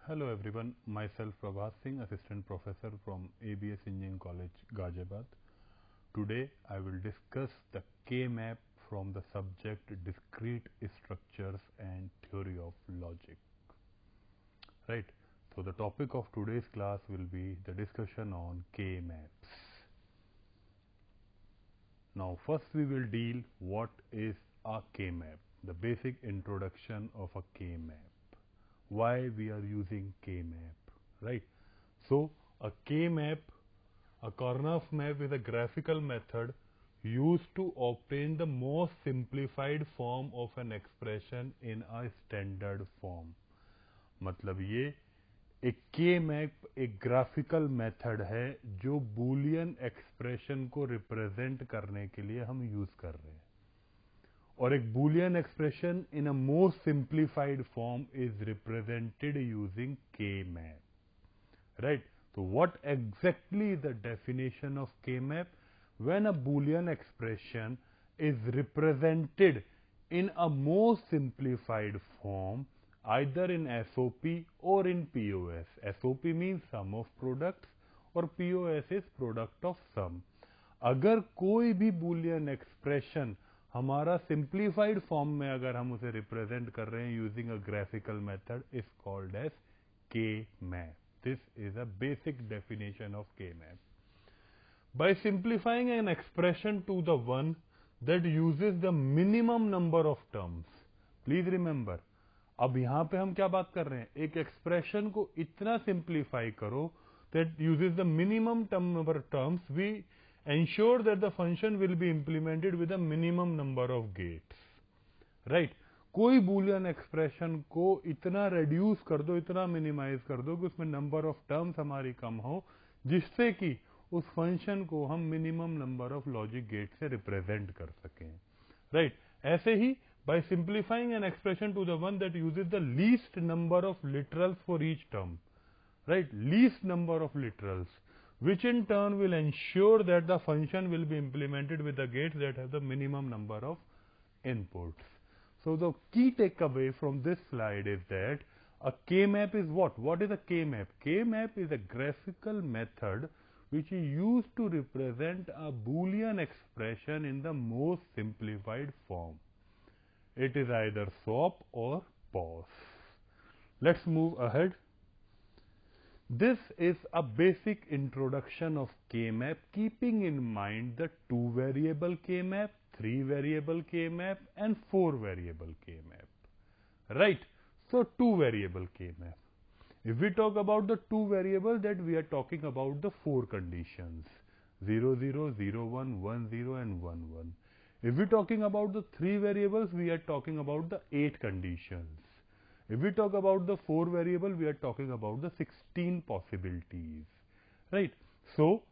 Hello everyone, myself Prabhat Singh, Assistant Professor from ABS Engineering College, Ghaziabad. Today I will discuss the K-map from the subject Discrete Structures and Theory of Logic. Right, so the topic of today's class will be the discussion on K-maps. Now first we will deal what is a K-map, the basic introduction of a K-map. Why we are using K-map, right? So a K-map, a Karnaugh map is a graphical method used to obtain the most simplified form of an expression in a standard form. मतलब ये एक K-map एक graphical method है जो Boolean expression को represent करने के लिए हम यूज कर रहे हैं. और एक boolean expression in a more simplified form is represented using K-map, right? So what exactly is the definition of K-map? When a boolean expression is represented in a more simplified form, either in SOP or in POS. SOP means sum of products और POS is product of sum. अगर कोई भी boolean expression हमारा simplified form में अगर हम उसे represent कर रहे हैं using a graphical method is called as K map. This is a basic definition of K map. By simplifying an expression to the one that uses the minimum number of terms. Please remember, अब यहां पे हम क्या बात कर रहे हैं, एक एक्सप्रेशन को इतना सिंप्लीफाई करो that uses the minimum number terms. We ensure that the function will be implemented with a minimum number of gates, right? कोई boolean expression को इतना reduce कर दो, इतना minimize कर दो कि उसमें number of terms हमारी कम हो, जिससे कि उस function को हम minimum number of logic gates से represent कर सकें, right? ऐसे ही by simplifying an expression to the one that uses the least number of literals for each term, right? Least number of literals, which in turn will ensure that the function will be implemented with the gates that have the minimum number of inputs. So the key takeaway from this slide is that a K-map is what? What is a K-map? K-map is a graphical method which is used to represent a Boolean expression in the most simplified form. It is either SOP or POS. Let's move ahead. This is a basic introduction of K-map, keeping in mind the 2-variable K-map, 3-variable K-map and 4-variable K-map, right? So 2-variable K-map. If we talk about the 2 variable, that we are talking about the 4 conditions, 0, 0, 0, 1, 1, 0 and 1, 1. If we are talking about the 3 variables, we are talking about the 8 conditions. If we talk about the 4 variable, we are talking about the 16 possibilities, right? So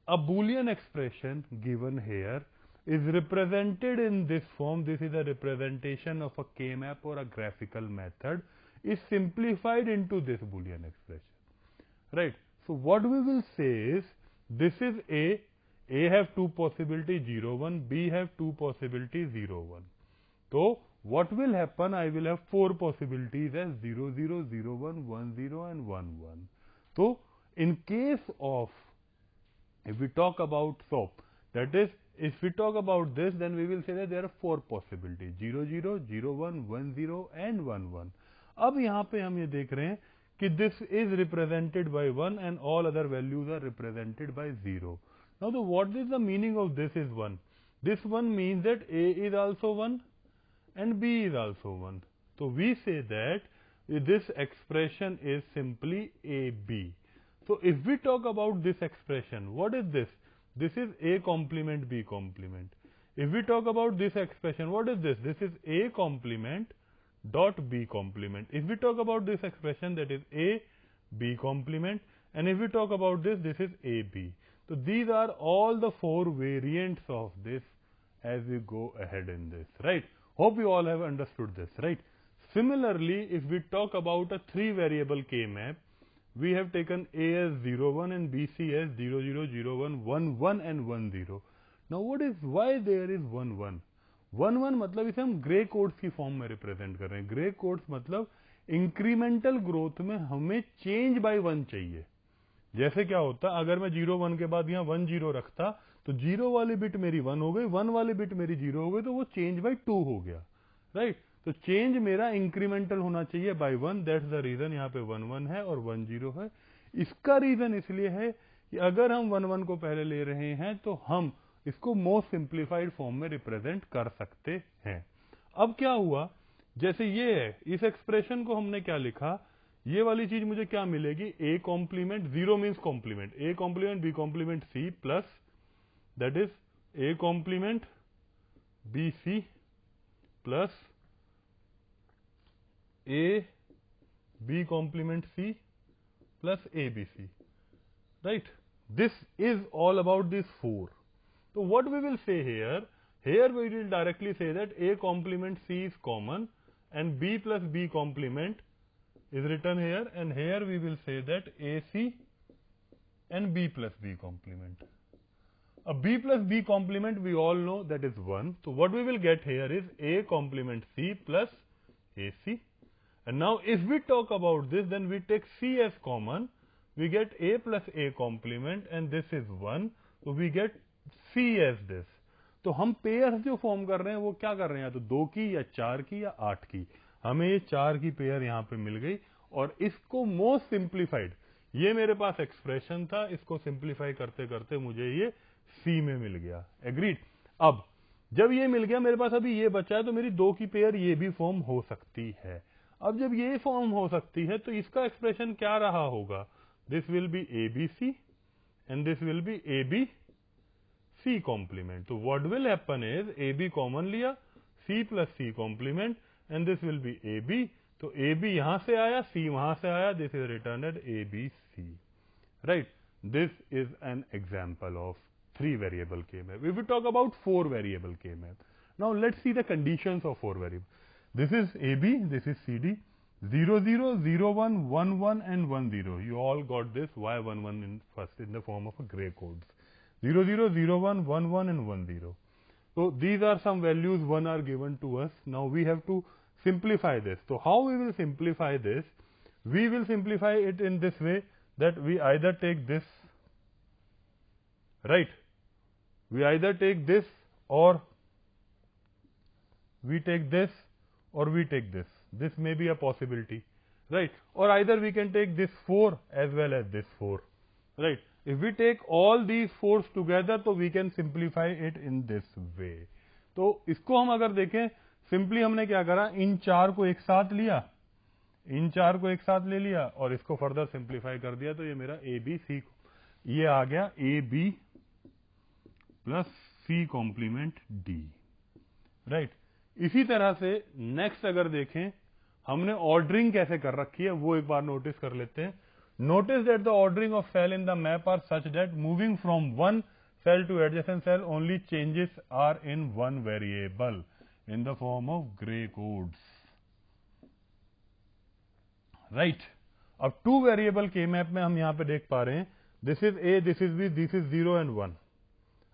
a Boolean expression given here is represented in this form. This is a representation of a K-map or a graphical method is simplified into this Boolean expression, right? So what we will say is this is A have 2 possibilities 0, 1, B have 2 possibilities 0, 1. So what will happen? I will have 4 possibilities as 0, 0, 0, 1, 1, 0 and 1, 1. So in case of, if we talk about SOP, that is, if we talk about this, then we will say that there are 4 possibilities 0, 0, 0, 1, 1, 0 and 1, 1. अब यहाँ पे हम ये देख रहे हैं कि this is represented by 1 and all other values are represented by 0. Now what is the meaning of this is 1? This 1 means that A is also 1 and B is also 1. So we say that this expression is simply AB. So if we talk about this expression, what is this? This is A complement B complement. If we talk about this expression, what is this? This is A complement dot B complement. If we talk about this expression, that is A B complement, and if we talk about this, this is AB. So these are all the 4 variants of this as we go ahead in this, right? Hope you all have understood this, right? Similarly, if we talk about a 3-variable K-map, we have taken A as 0, 1 and BC as 0, 0, 0, 1, 1, 1 and 1, 0. Now why there is 1, 1? 1, 1 मतलब इसे हम grey codes की form में represent कर रहे हैं. Grey codes मतलब incremental growth में हमें चेंज बाय 1 चाहिए। जैसे क्या होता, अगर मैं 0 1 के बाद यहाँ 1 0 रखता तो 0 वाली बिट मेरी 1 हो गई, 1 वाली बिट मेरी 0 हो गई, तो वो चेंज बाय 2 हो गया, राइट। तो चेंज मेरा इंक्रीमेंटल होना चाहिए बाय 1, दैट्स द रीजन यहाँ पे 1 1 है और 1 0 है। इसका रीजन इसलिए है कि अगर हम 1 1 को पहले ले रहे हैं तो हम इसको मोस्ट सिंप्लीफाइड फॉर्म में रिप्रेजेंट कर सकते हैं। अब क्या हुआ, जैसे ये है, इस एक्सप्रेशन को हमने क्या लिखा, ये वाली चीज मुझे क्या मिलेगी, A complement, 0 means complement, A complement B complement C plus that is A complement B C plus A B complement C plus A B C, right. This is all about this 4. So what we will say here we will directly say that a complement c is common and b plus b complement is written here, and here we will say that ac and b plus b complement. A b plus b complement we all know that is 1. So what we will get here is a complement c plus ac. And now if we talk about this, then we take c as common, we get a plus a complement and this is 1. So we get c as this. तो हम pair जो form कर रहे हैं वो क्या कर रहे हैं, या तो 2 की या 4 की या 8 की। हमें ये 4 की पेयर यहाँ पे मिल गई और इसको मोस्ट सिंप्लीफाइड, ये मेरे पास एक्सप्रेशन था, इसको सिंप्लीफाई करते करते मुझे ये सी में मिल गया। एग्रीड। अब जब ये मिल गया मेरे पास, अभी ये बचा है, तो मेरी 2 की पेयर ये भी फॉर्म हो सकती है। अब जब ये फॉर्म हो सकती है तो इसका एक्सप्रेशन क्या रहा होगा, this will be A B C and this will be A B C complement. So what will happen is AB common लिया, C plus C complement and this will be AB. तो AB यहां से आया, C वहां से आया, this is written as ABC, right? This is an example of 3 variable K-map. If we talk about 4 variable K-map, now let's see the conditions of 4 variable. This is AB, this is CD, 0 0 0 1 1 1 and 1 0. You all got this. Why 1 1 in first in the form of a gray codes. 0 0 0 1 1 1 and 1 0. So these are some values 1 are given to us. Now we have to simplify this. So how we will simplify this? We will simplify it in this way that we either take this, right? We either take this or we take this or we take this. This may be a possibility, right? Or either we can take this 4 as well as this 4, right? If we take all these 4s together, तो we can simplify it in this way. तो इसको हम अगर देखें, simply हमने क्या करा, इन 4 को एक साथ लिया, इन 4 को एक साथ ले लिया और इसको फर्दर सिंप्लीफाई कर दिया, तो ये मेरा ए बी सी, ये आ गया A B plus C complement D, right. इसी तरह से नेक्स्ट अगर देखें, हमने ऑर्डरिंग कैसे कर रखी है वो एक बार नोटिस कर लेते हैं। Notice that the ordering of cell in the map are such that moving from one cell to adjacent cell only changes are in one variable in the form of gray codes, right? अब 2 variable K map में हम यहाँ पे देख पा रहे हैं, this is A, this is B, this is 0 and 1,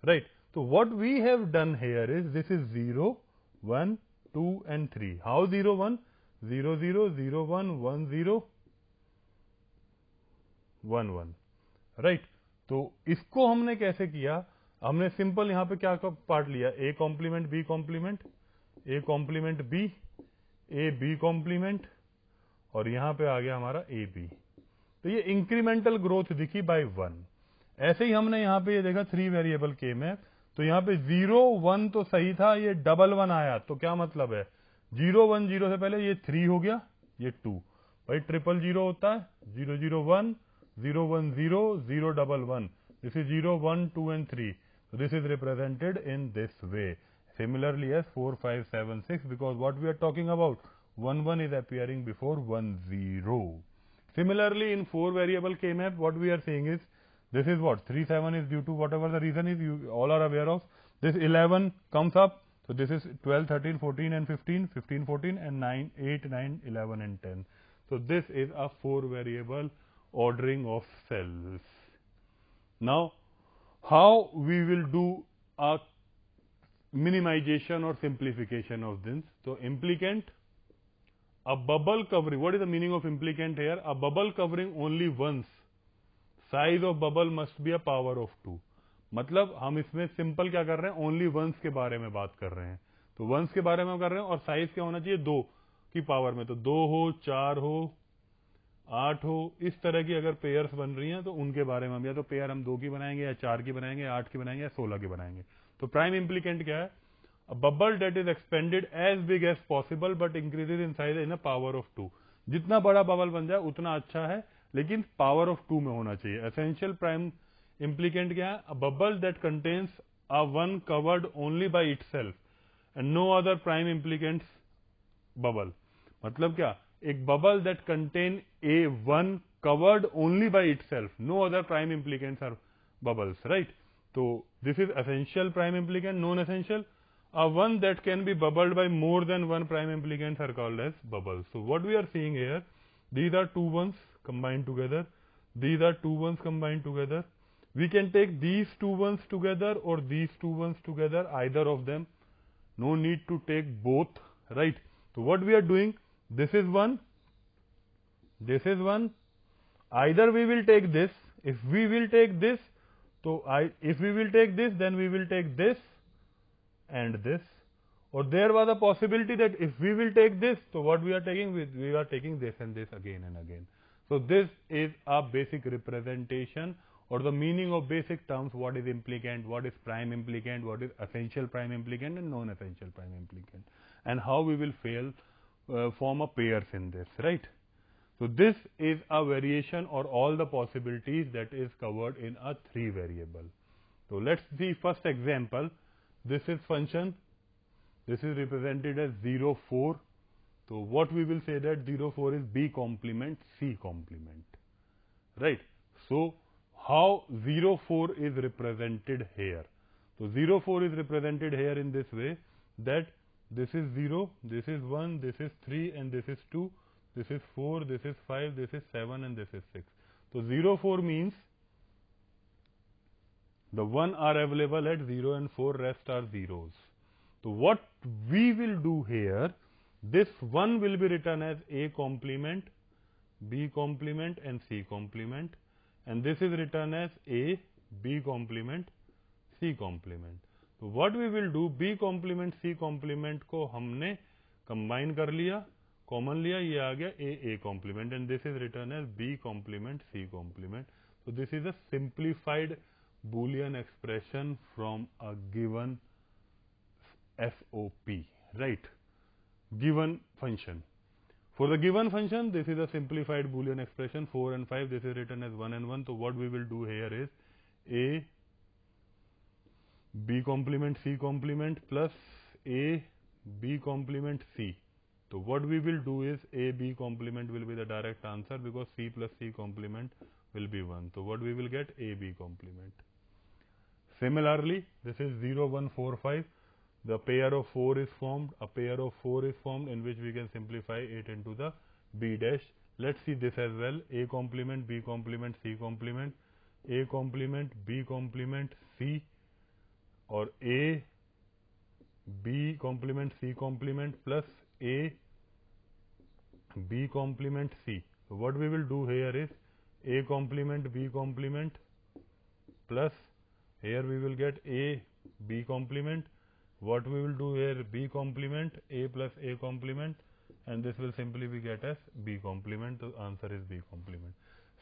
right? So what we have done here is this is 0 1 2 and 3. How 0 1 0 0 0 1 1 0 1 1, right. तो इसको हमने कैसे किया, हमने सिंपल यहाँ पे क्या पार्ट लिया, A complement B complement, A complement B, A B complement और यहाँ पे आ गया हमारा ए बी। तो ये इंक्रीमेंटल ग्रोथ दिखी बाय 1। ऐसे ही हमने यहाँ पे ये देखा 3 वेरिएबल के में, तो यहाँ पे 0 1 तो सही था, ये डबल 1 आया, तो क्या मतलब है, 0 1 0 से पहले ये 3 हो गया, ये 2, भाई 0 0 0 होता है, 0 0 1 0 1 0 0 1 1. This is 0 1 2 and 3. So this is represented in this way. Similarly as 4 5 7 6, because what we are talking about, 1 1 is appearing before 1 0. Similarly in 4 variable K map, what we are saying is, this is what 3 7 is due to whatever the reason is, you all are aware of. This 11 comes up, so this is 12 13 14 and 15 15 14 and 9 8 9 11 and 10. So this is a 4 variable ordering of cells. Now how we will do a minimization or simplification of this? So implicant a bubble covering, what is the meaning of implicant here? A bubble covering only once, size of bubble must be a power of 2. मतलब हम इसमें simple क्या कर रहे हैं, only once के बारे में बात कर रहे हैं, तो वंस के बारे में कर रहे हैं, और साइज क्या होना चाहिए, 2 की पावर में, तो 2 हो, 4 हो, 8 हो, इस तरह की अगर पेयर्स बन रही हैं तो उनके बारे में हम, या तो पेयर हम 2 की बनाएंगे, या 4 की बनाएंगे, या 8 की बनाएंगे, या 16 की बनाएंगे. तो प्राइम इम्प्लीकेंट क्या है? A bubble that is expanded as big as possible but increases in size in a power of 2. जितना बड़ा बबल बन जाए उतना अच्छा है, लेकिन पावर ऑफ 2 में होना चाहिए. एसेंशियल प्राइम इम्प्लीकेंट क्या है? A bubble that contains a one covered only by itself and no other prime implicants bubble. मतलब क्या? एक bubble that contain a one covered only by itself, no other prime implicants are bubbles, right? तो this is essential prime implicant. Non essential, a one that can be bubbled by more than one prime implicants are called as bubbles. So what we are seeing here, these are two ones combined together, these are two ones combined together. We can take these two ones together or these two ones together, either of them. No need to take both, right? So what we are doing, this is one, this is one. Either we will take this. If we will take this, so if we will take this, then we will take this and this, or there was a possibility that if we will take this, so what we are taking, we are taking this and this again and again. So this is a basic representation, or the meaning of basic terms, what is implicant, what is prime implicant, what is essential prime implicant and non-essential prime implicant, and how we will form a pairs in this, right? So this is a variation or all the possibilities that is covered in a 3 variable. So let's see first example. This is function, this is represented as 0, 4. So what we will say that 0, 4 is B complement C complement, right? So how 0, 4 is represented here? So 0, 4 is represented here in this way, that this is 0, this is 1, this is 3 and this is 2, this is 4, this is 5, this is 7 and this is 6. So 0, 4 means the 1 are available at 0 and 4, rest are zeros. So what we will do here, this 1 will be written as A complement, B complement and C complement, and this is written as A, B complement, C complement. So what we will do, B complement C complement को हमने combine कर लिया, common लिया, ये आ गया A complement, and this is written as B complement C complement. So this is a simplified Boolean expression from a given SOP, right? Given function. For the given function, this is a simplified Boolean expression, 4 and 5, this is written as 1 and 1. So what we will do here is A, B complement C complement plus A, B complement C. So what we will do is A, B complement will be the direct answer, because C plus C complement will be 1. So what we will get, A, B complement. Similarly, this is 0, 1, 4, 5. The pair of 4 is formed. A pair of 4 is formed in which we can simplify it into the B dash. Let's see this as well. A complement, B complement, C complement, A complement, B complement, C, or A, B complement, C complement plus A, B complement, C. So what we will do here is A complement, B complement plus, here we will get A, B complement. What we will do here, B complement, A plus A complement, and this will simply be get as B complement. The answer is B complement.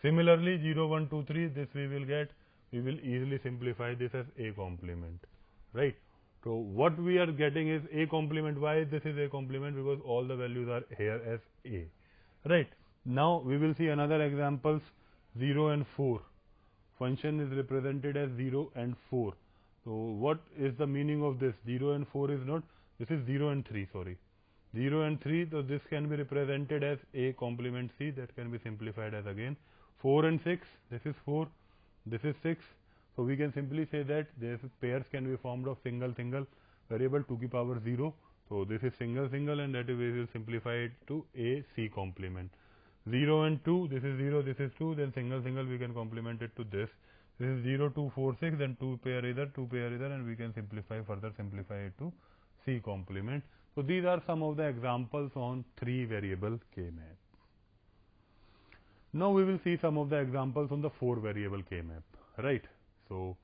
Similarly, 0, 1, 2, 3, this we will get, we will easily simplify this as A complement, right? So what we are getting is A complement. Why this is A complement? Because all the values are here as A, right? Now we will see another examples, 0 and 4. Function is represented as 0 and 4. So what is the meaning of this? 0 and 4 is not, this is 0 and 3, sorry. 0 and 3, so this can be represented as A complement C, that can be simplified as again. 4 and 6, this is 4, this is 6. So we can simply say that these pairs can be formed of single variable 2 की power 0. So this is single, and that is we will simplify it to A C complement. 0 and 2, this is 0, this is 2, then single we can complement it to this. This is 0, 2, 4, 6, then 2 pair either, and we can further simplify it to C complement. So these are some of the examples on 3 variable K-map. Now we will see some of the examples on the 4 variable K-map, right? So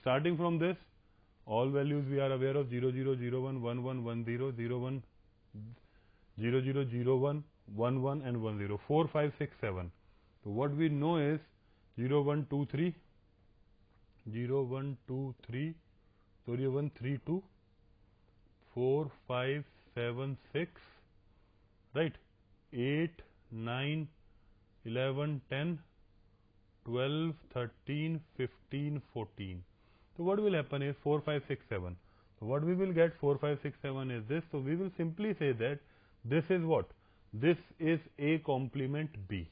starting from this, all values we are aware of 0, 0, 0, 1, 1, 1, 1, 0, 0, 1, 0, 0, 0, 1, 1, 1 and 1, 0, 4, 5, 6, 7. So what we know is 0, 1, 2, 3, 0, 1, 2, 3, 0, 1, 3, 2, 4, 5, 7, 6, right? 8, 9, 11, 10, 12, 13, 15, 14. So what will happen is 4, 5, 6, 7. So what we will get 4, 5, 6, 7 is this. So we will simply say that this is what? This is A complement B.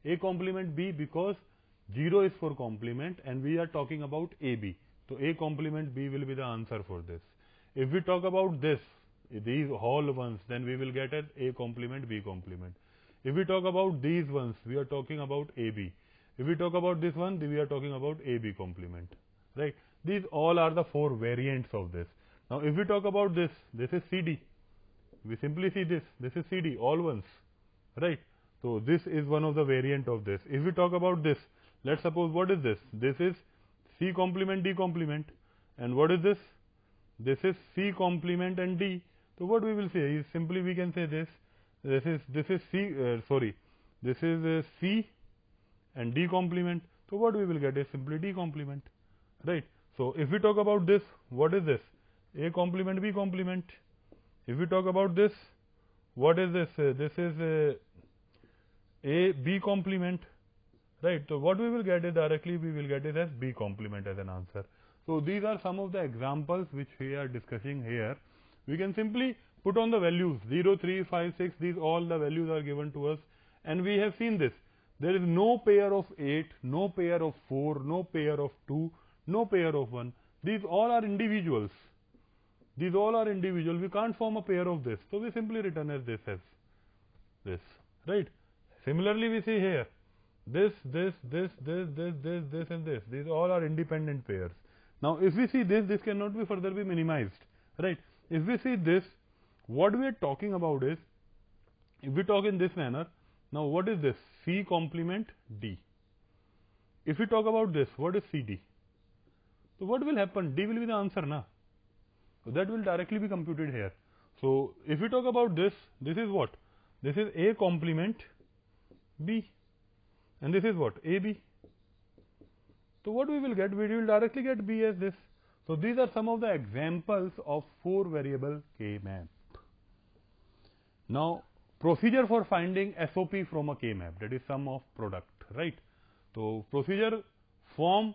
A complement B because 0 is for complement and we are talking about AB. So A complement B will be the answer for this. If we talk about this, these whole ones, then we will get an A complement B complement. If we talk about these ones, we are talking about AB. If we talk about this one, we are talking about AB complement, right? These all are the 4 variants of this. Now if we talk about this, this is CD. We simply see this is CD, all ones, right? So this is one of the variant of this. If we talk about this, let's suppose what is this? This is C complement D complement. And what is this? This is C complement and D. So what we will say is simply we can say this. This is C. This is C and D complement. So what we will get is simply D complement, right? So if we talk about this, what is this? A complement B complement. If we talk about this, what is this? This is A B complement, right? So what we will get is directly we will get it as B complement as an answer. So these are some of the examples which we are discussing here. We can simply put on the values 0, 3, 5, 6. These all the values are given to us, and we have seen this. There is no pair of 8, no pair of 4, no pair of 2, no pair of 1. These all are individuals. These all are individual. We can't form a pair of this. So we simply return as this, right? Similarly, we see here this and this. These all are independent pairs. Now, if we see this cannot be further be minimized, right? If we see this, what we are talking about is, if we talk in this manner, now what is this? C complement D. If we talk about this, what is CD? So what will happen? D will be the answer, na? So that will directly be computed here. So if we talk about this, this is what? This is A complement B, and this is what? AB. So what we will get? We will directly get B as this. So these are some of the examples of 4 variable K-map. Now procedure for finding SOP from a K-map, that is sum of product, right? So procedure: form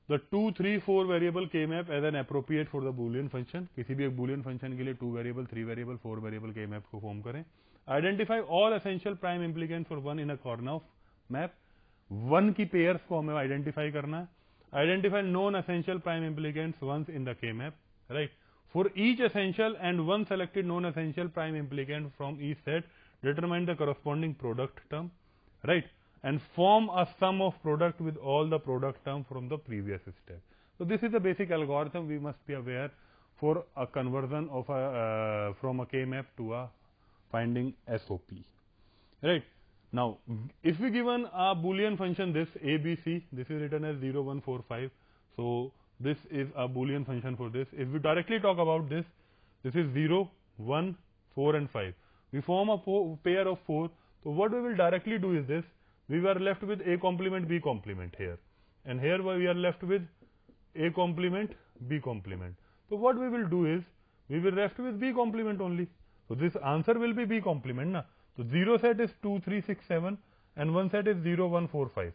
the 2, 3, 4 variable K-map as an appropriate for the Boolean function. किसी भी एक Boolean function के लिए 2 variable, 3 variable, 4 variable K-map को form करें. Identify all essential prime implicants for 1 in a kernel of map. 1 की pairs को हमें identify करना है. Identify non-essential prime implicants once in the K-map, right? For each essential and one selected non-essential prime implicant from each set, determine the corresponding product term, right? And form a sum of product with all the product term from the previous step. So this is the basic algorithm we must be aware for a conversion of a from a K-map to a finding SOP, right? Now, if we given a Boolean function this ABC, this is written as 0, 1, 4, 5. So this is a Boolean function for this. If we directly talk about this, this is 0, 1, 4 and 5. We form a pair of 4. So what we will directly do is this. We were left with A complement B complement here, and here we are left with A complement B complement. So what we will do is we will left with B complement only. So this answer will be B complement, na? So 0 set is 2, 3, 6, 7 and 1 set is 0, 1, 4, 5,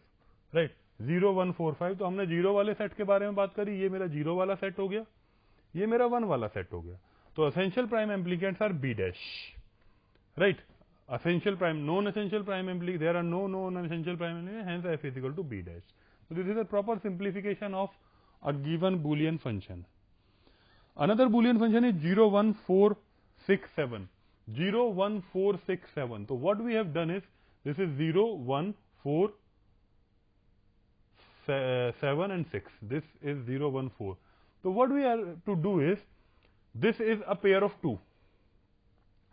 right? 0, 1, 4, 5. तो हमने 0 वाले set के बारे में बात करी. ये मेरा 0 वाला सेट हो गया, ये मेरा 1 वाला सेट हो गया. तो essential prime implicants are B dash, right? Essential prime, non-essential prime implicants, there are no non-essential prime implicants, hence F is equal to B dash. So this is a proper simplification of a given Boolean function. Another Boolean function is 0, 1, 4, 6, 7. 0, 1, 4, 6, 7. So what we have done is, this is 0, 1, 4, 7 and 6. This is 0, 1, 4. So what we are to do is, this is a pair of 2.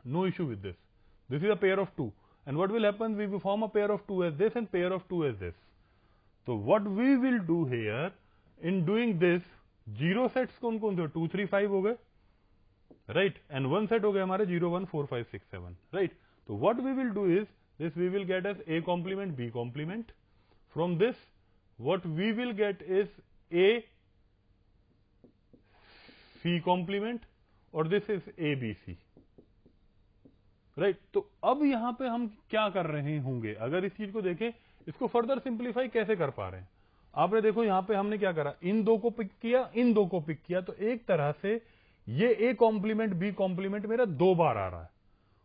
No issue with this. This is a pair of 2. And what will happen? We will form a pair of 2 as this and pair of 2 as this. So what we will do here in doing this, 0 sets कौन कौन से 2 3 5 हो गए, right? And 1 set हो गए हमारे 0 1 4 5 6 7, right? So what we will do is this we will get as A complement B complement. From this what we will get is A C complement और this is A B C, right? तो अब यहां पे हम क्या कर रहे होंगे, अगर इस चीज को देखें, इसको फर्दर सिंप्लीफाई कैसे कर पा रहे हैं। आपने देखो यहां पे हमने क्या करा, इन दो को पिक किया, इन दो को पिक किया, तो एक तरह से ये A कॉम्प्लीमेंट B कॉम्प्लीमेंट मेरा 2 बार आ रहा है।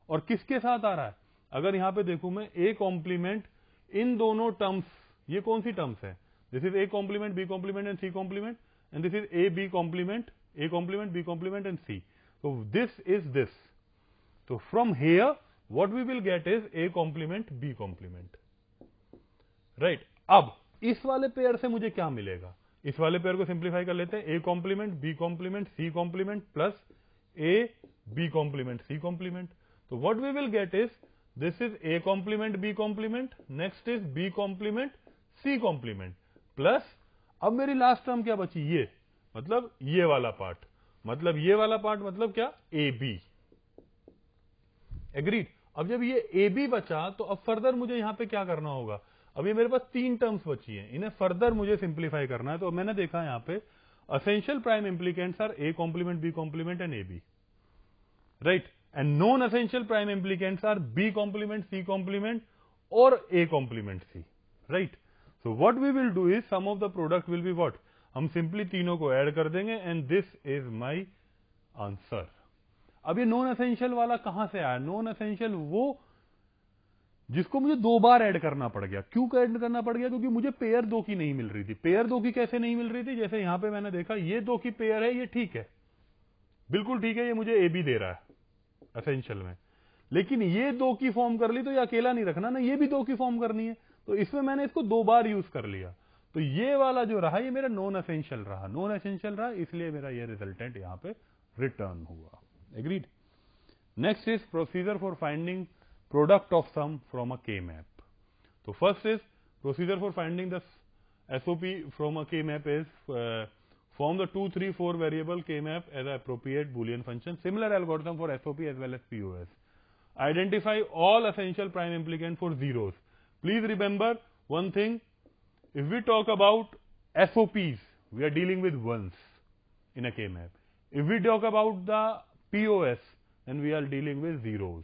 और किसके साथ आ रहा है, अगर यहां पे देखूं मैं A कॉम्प्लीमेंट इन दोनों टर्म्स, ये कौन सी टर्म्स है, this is A complement B complement and C complement, and this is A B complement A complement B complement and C. So this is this. So from here what we will get is A complement B complement, right? अब इस वाले pair से मुझे क्या मिलेगा, इस वाले pair को सिंप्लीफाई कर लेते हैं, A complement B complement C complement plus A B complement C complement. तो what we will get is this is A complement B complement, next is B complement C complement plus अब मेरी last term क्या बची, ये मतलब ये वाला part, मतलब ये वाला पार्ट मतलब क्या, ए बी, एग्रीड। अब जब ये ए बी बचा तो अब फर्दर मुझे यहां पे क्या करना होगा, अब ये मेरे पास 3 टर्म्स बची हैं, इन्हें फर्दर मुझे सिंप्लीफाई करना है। तो मैंने देखा यहां पे essential prime implicants are A complement B complement and A B, right, and non essential prime implicants are B complement C complement और A complement C, right. So what we will do is sum of the product will be what, हम simply तीनों को add कर देंगे and this is my answer. अब ये non essential वाला कहां से आया, नॉन एसेंशियल वो जिसको मुझे 2 बार ऐड करना पड़ गया। क्यों ऐड करना पड़ गया, क्योंकि मुझे पेयर 2 की नहीं मिल रही थी। पेयर 2 की कैसे नहीं मिल रही थी, जैसे यहां पे मैंने देखा ये 2 की पेयर है, ये ठीक है, बिल्कुल ठीक है, ये मुझे ए बी दे रहा है एसेंशियल में, लेकिन ये 2 की फॉर्म कर ली तो ये अकेला नहीं रखना ना, ये भी 2 की फॉर्म करनी है, तो इसमें मैंने इसको 2 बार यूज कर लिया। तो ये वाला जो रहा ये मेरा नॉन एसेंशियल रहा, नॉन एसेंशियल रहा, इसलिए मेरा ये रिजल्टेंट यहां पे रिटर्न हुआ, agreed. Next is procedure for finding product of sum from a K map. तो first is procedure for finding the SOP from a K map is form the 2 3 4 variable k map as an appropriate boolean function. Similar algorithm for SOP as well as POS. Identify all essential prime implicant for zeros. Please remember one thing, if we talk about SOPs, we are dealing with ones in a k map. If we talk about the POS, then we are dealing with zeros.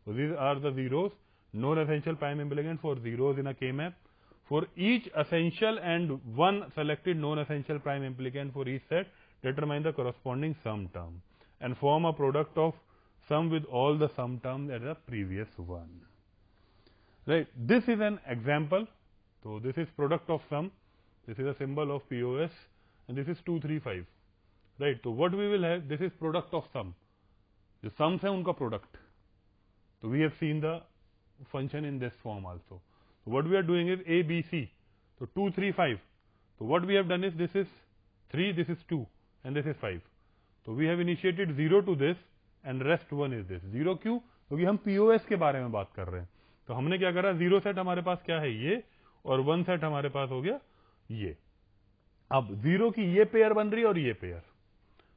So these are the zeros, non-essential prime implicant for zeros in a k map. For each essential and one selected non-essential prime implicant for each set, determine the corresponding sum term and form a product of sum with all the sum terms at the previous one. Right? This is an example. So this is product of sum. This is a symbol of POS, and this is 2 3 5. Right? So what we will have? This is product of sum. The sums है उनका product. So we have seen the function in this form also. So what we are doing is A, B, C. So 2, 3, 5. So what we have done is this is 3, this is 2, and this is 5. So we have initiated 0 to this, and rest 1 is this. 0 क्यों? क्योंकि हम POS के बारे में बात कर रहे हैं। तो हमने क्या करा, 0 सेट हमारे पास क्या है ये, और 1 सेट हमारे पास हो गया ये। अब 0 की ये पेयर बन रही है और ये पेयर।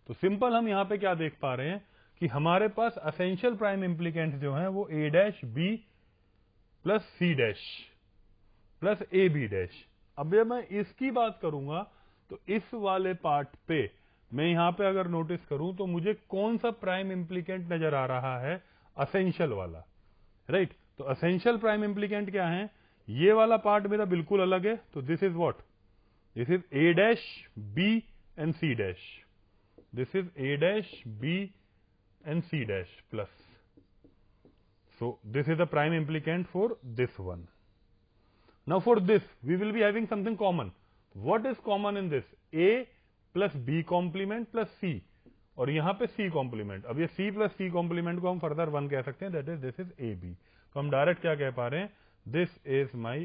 तो सिंपल हम यहाँ पे क्या देख पा रहे हैं कि हमारे पास असेंशियल प्राइम इम्प्लीकेंट्स जो हैं वो A dash B plus C dash plus A B dash. अब जब मैं इसकी बात करूंगा तो इस वाले पार्ट पे मैं यहां पे अगर नोटिस करूं तो मुझे कौन सा प्राइम इम्प्लीकेंट नजर आ रहा है, असेंशियल वाला, राइट। तो असेंशियल प्राइम इम्प्लीकेंट क्या है, ये वाला पार्ट मेरा बिल्कुल अलग है। तो this is what, this is A dash B and C dash, this is A dash B and C dash plus, so this is the prime implicant for this one. Now for this we will be having something common. What is common in this? A plus B complement plus C, और यहां पे C complement। अब ये C plus C complement को हम further 1 कह सकते हैं, that is this is AB। तो हम डायरेक्ट क्या कह पा रहे हैं, this is my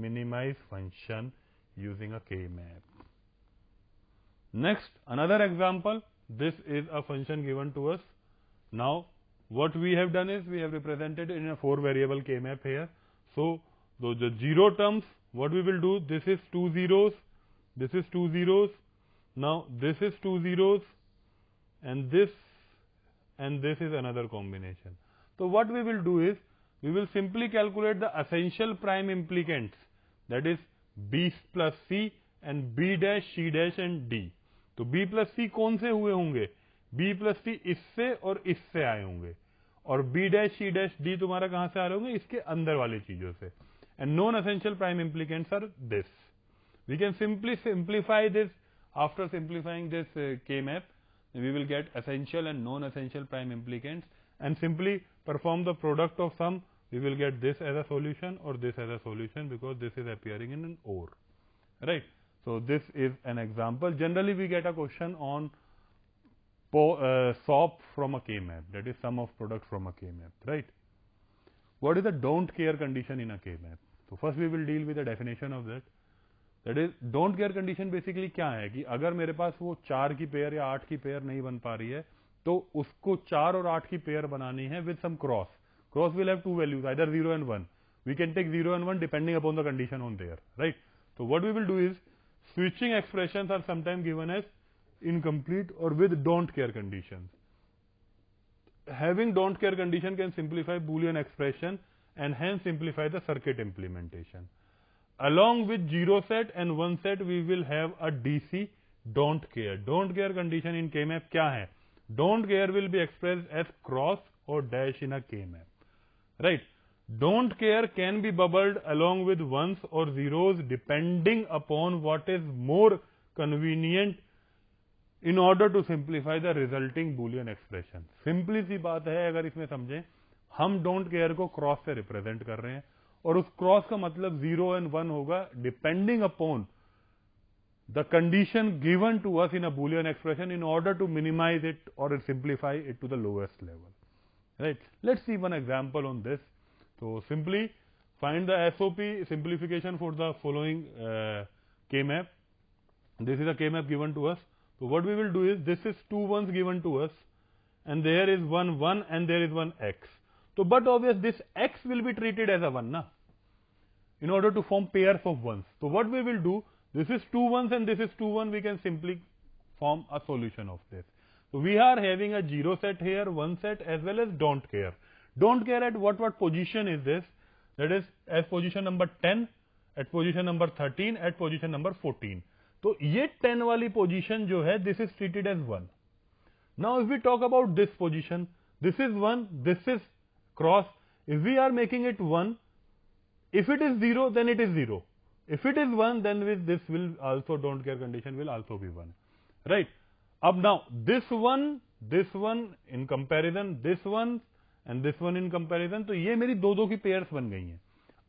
minimize function using a K map. Next, another example, this is a function given to us. Now what we have done is we have represented in a 4 variable K map here. So the 0 terms, what we will do, this is 2 zeros, this is 2 zeros, now this is 2 zeros, and this is another combination. So what we will do is we will simply calculate the essential prime implicants, that is B plus C and B dash, C dash and D. तो B plus C कौन से हुए होंगे? B plus C इससे और इससे आए होंगे, और B dash, C dash, D तुम्हारा कहाँ से आ रहे होंगे? इसके अंदर वाली चीजों से. And non essential prime implicants are this. We can simply simplify this. After simplifying this K map, we will get essential and non essential prime implicants, and simply perform the product of sum. We will get this as a solution or this as a solution, because this is appearing in an OR, right? So this is an example. Generally we get a question on SOP from a K map, that is sum of product from a K map, right? What is the don't care condition in a K map? So first we will deal with the definition of that. That is, don't care condition basically क्या है कि अगर मेरे पास वो 4 की pair या 8 की pair नहीं बन पा रही है, तो उसको 4 और 8 की पेयर बनानी है with some cross. Cross will have two values, either 0 and 1. We can take 0 and 1 depending upon the condition on there, right? So what we will do is, switching expressions are sometimes given as incomplete or with don't care conditions. Having don't care condition can simplify Boolean expression and hence simplify the circuit implementation. Along with 0 set and 1 set, we will have a DC don't care. Don't care condition in K map क्या है? Don't care will be expressed as cross or dash in a K map, right? Don't care can be bubbled along with ones or zeros depending upon what is more convenient in order to simplify the resulting Boolean expression. Simply सी बात है, अगर इसमें समझें, हम don't care को cross से represent कर रहे हैं, और उस क्रॉस का मतलब 0 and 1 होगा depending upon the condition given to us in a Boolean expression in order to minimise it और simplify it to the lowest level, right? Let's see one example on this. तो simply find the SOP simplification for the following K map. This is a K map given to us. So what we will do is, this is 2 ones given to us, and there is 1 1 and there is 1 x. So, but obvious this x will be treated as a 1, na? In order to form pairs of ones. So, what we will do, this is 2 ones and this is 2 1, we can simply form a solution of this. So, we are having a 0 set here, 1 set as well as don't care. Don't care at what position is this? That is as position number 10, at position number 13, at position number 14. So, ये 10 वाली position जो है, this is treated as 1. Now, if we talk about this position, this is 1, this is cross. If we are making it 1, if it is 0, then it is 0. If it is 1, then with this will also don't care condition will also be 1, right? Up now, this one in comparison, this one and this one in comparison, तो ये मेरी दो की pairs बन गई हैं.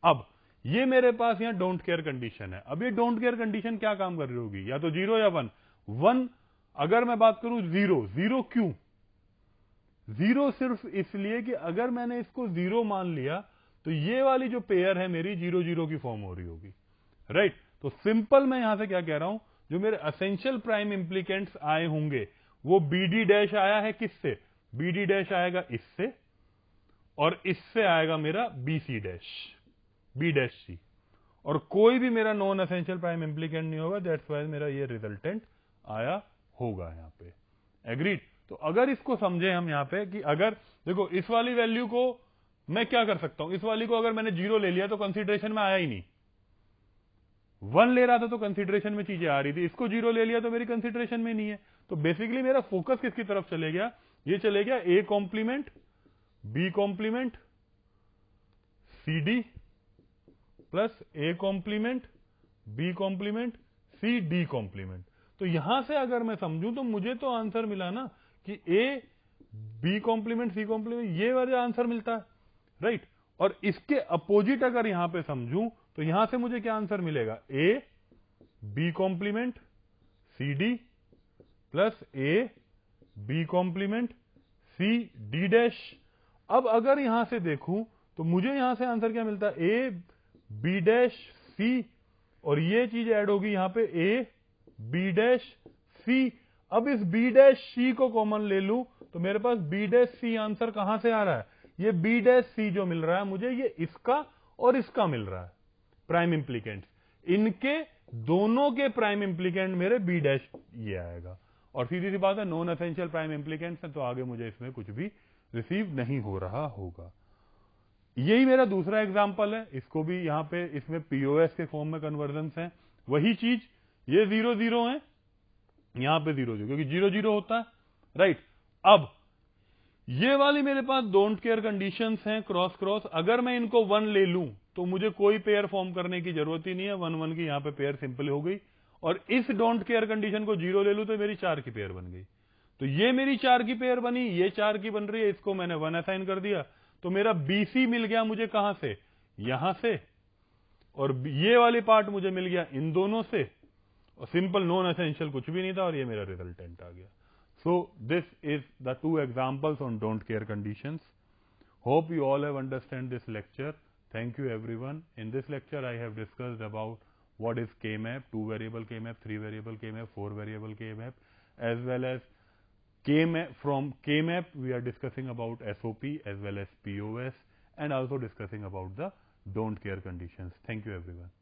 अब ये मेरे पास यहाँ don't care condition है. अब ये don't care condition क्या काम कर रही होगी? या तो 0 या 1. 1 अगर मैं बात करूं 0 क्यों? 0 सिर्फ इसलिए कि अगर मैंने इसको 0 मान लिया तो ये वाली जो पेयर है मेरी 0 0 की फॉर्म हो रही होगी, राइट? तो सिंपल मैं यहां से क्या कह रहा हूं, जो मेरे एसेंशियल प्राइम इंप्लीकेंट्स आए होंगे वो BD डैश आया है किससे? BD डैश आएगा इससे, और इससे आएगा मेरा BC dash, B dash C, और कोई भी मेरा नॉन एसेंशियल प्राइम इंप्लीकेंट नहीं होगा. दैट्स वाई मेरा ये रिजल्टेंट आया होगा यहाँ पे. एग्रीड? तो अगर इसको समझे हम यहाँ पे कि अगर देखो इस वाली वैल्यू को मैं क्या कर सकता हूं, इस वाली को अगर मैंने 0 ले लिया तो कंसीडरेशन में आया ही नहीं. 1 ले रहा था तो कंसीडरेशन में चीजें आ रही थी, इसको 0 ले लिया तो मेरी कंसीडरेशन में नहीं है. तो बेसिकली मेरा फोकस किसकी तरफ चले गया? ये चले गया A complement B complement CD plus A complement B complement C D complement. तो यहां से अगर मैं समझूं तो मुझे तो आंसर मिला ना कि A B complement C complement, ये वाला आंसर मिलता है, राइट? और इसके अपोजिट अगर यहां पे समझूं तो यहां से मुझे क्या आंसर मिलेगा? A B complement C D plus A B complement C D dash. अब अगर यहां से देखूं तो मुझे यहां से आंसर क्या मिलता है? A B डैश C, और ये चीज ऐड होगी यहां पे A B डैश C. अब इस B डैश C को कॉमन ले लूं तो मेरे पास बी डैश सी आंसर कहां से आ रहा है? ये बी डैश सी जो मिल रहा है मुझे, ये इसका और इसका मिल रहा है प्राइम इम्प्लीकेंट। इनके दोनों के प्राइम इम्प्लीकेंट मेरे बी डैश ये आएगा। और सीधी सी बात है, नॉन एसेंशियल प्राइम इम्प्लीकेंट्स है, तो आगे मुझे इसमें कुछ भी रिसीव नहीं हो रहा होगा। यही मेरा दूसरा एग्जाम्पल है, इसको भी यहां पे इसमें पीओएस के फॉर्म में कन्वर्जन है। वही चीज, ये 0 0 है, यहां पे 0 0, क्योंकि 0 0 होता है, राइट। अब ये वाली मेरे पास डोंट केयर कंडीशंस हैं क्रॉस क्रॉस। अगर मैं इनको 1 ले लूं तो मुझे कोई पेयर फॉर्म करने की जरूरत ही नहीं है, 1 1 की यहां पे पेयर सिंपल हो गई। और इस डोंट केयर कंडीशन को 0 ले लूं तो मेरी 4 की पेयर बन गई। तो ये मेरी 4 की पेयर बनी, ये 4 की बन रही है, इसको मैंने 1 असाइन कर दिया, तो मेरा बीसी मिल गया मुझे कहां से? यहां से। और ये वाली पार्ट मुझे मिल गया इन दोनों से, और सिंपल नॉन एसेंशियल कुछ भी नहीं था, और ये मेरा रिजल्टेंट आ गया। So this is the 2 examples on don't care conditions. Hope you all have understand this lecture. Thank you everyone. In this lecture I have discussed about what is K-map, 2 variable K-map, 3 variable K-map, 4 variable K-map, as well as K-map. From K-map we are discussing about SOP as well as POS, and also discussing about the don't care conditions. Thank you everyone.